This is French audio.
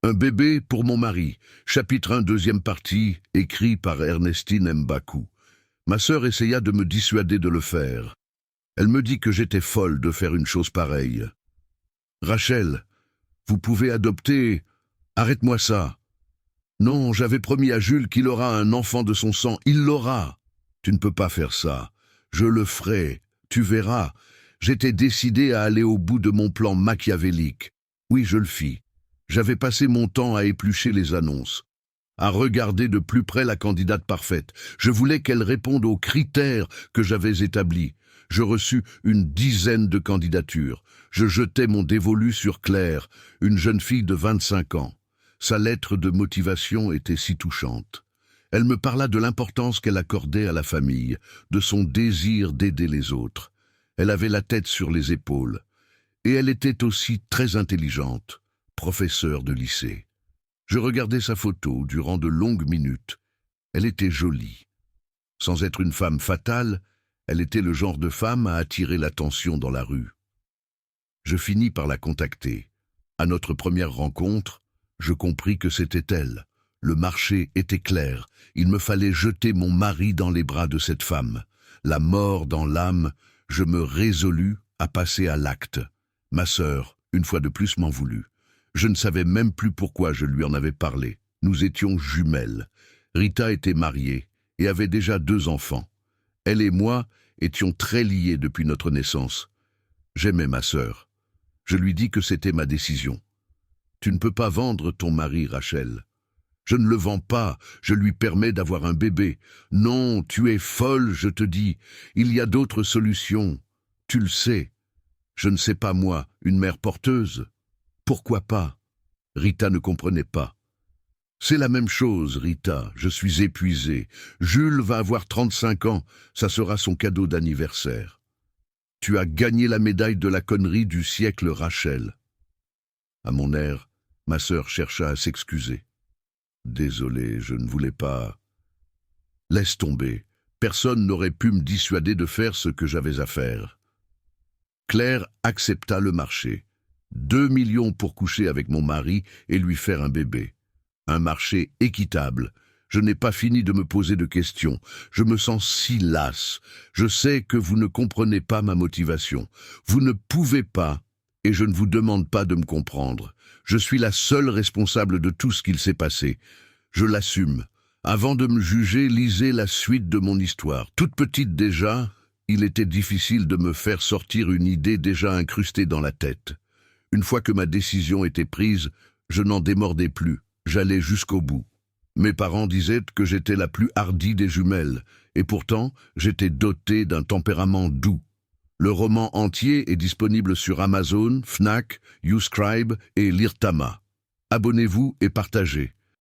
Un bébé pour mon mari. Chapitre 1, deuxième partie, écrit par Ernestine Mbakou. Ma sœur essaya de me dissuader de le faire. Elle me dit que j'étais folle de faire une chose pareille. Rachel, vous pouvez adopter... Arrête-moi ça. Non, j'avais promis à Jules qu'il aura un enfant de son sang. Il l'aura. Tu ne peux pas faire ça. Je le ferai. Tu verras. J'étais décidé à aller au bout de mon plan machiavélique. Oui, je le fis. J'avais passé mon temps à éplucher les annonces, à regarder de plus près la candidate parfaite. Je voulais qu'elle réponde aux critères que j'avais établis. Je reçus une dizaine de candidatures. Je jetai mon dévolu sur Claire, une jeune fille de 25 ans. Sa lettre de motivation était si touchante. Elle me parla de l'importance qu'elle accordait à la famille, de son désir d'aider les autres. Elle avait la tête sur les épaules. Et elle était aussi très intelligente. Professeur de lycée. Je regardais sa photo durant de longues minutes. Elle était jolie. Sans être une femme fatale, elle était le genre de femme à attirer l'attention dans la rue. Je finis par la contacter. À notre première rencontre, je compris que c'était elle. Le marché était clair. Il me fallait jeter mon mari dans les bras de cette femme. La mort dans l'âme, je me résolus à passer à l'acte. Ma sœur, une fois de plus, m'en voulut. Je ne savais même plus pourquoi je lui en avais parlé. Nous étions jumelles. Rita était mariée et avait déjà 2 enfants. Elle et moi étions très liés depuis notre naissance. J'aimais ma sœur. Je lui dis que c'était ma décision. Tu ne peux pas vendre ton mari, Rachel. Je ne le vends pas, je lui permets d'avoir un bébé. Non, tu es folle, je te dis. Il y a d'autres solutions. Tu le sais. Je ne sais pas moi, une mère porteuse. Pourquoi pas? Rita ne comprenait pas. C'est la même chose, Rita, je suis épuisé. Jules va avoir 35 ans, ça sera son cadeau d'anniversaire. Tu as gagné la médaille de la connerie du siècle, Rachel. À mon air, ma sœur chercha à s'excuser. Désolé, je ne voulais pas... Laisse tomber, personne n'aurait pu me dissuader de faire ce que j'avais à faire. Claire accepta le marché. 2 millions pour coucher avec mon mari et lui faire un bébé. Un marché équitable. Je n'ai pas fini de me poser de questions. Je me sens si lasse. Je sais que vous ne comprenez pas ma motivation. Vous ne pouvez pas, et je ne vous demande pas de me comprendre. Je suis la seule responsable de tout ce qu'il s'est passé. Je l'assume. Avant de me juger, lisez la suite de mon histoire. Toute petite déjà, il était difficile de me faire sortir une idée déjà incrustée dans la tête. Une fois que ma décision était prise, je n'en démordais plus, j'allais jusqu'au bout. Mes parents disaient que j'étais la plus hardie des jumelles, et pourtant, j'étais doté d'un tempérament doux. Le roman entier est disponible sur Amazon, Fnac, YouScribe et Lirtama. Abonnez-vous et partagez.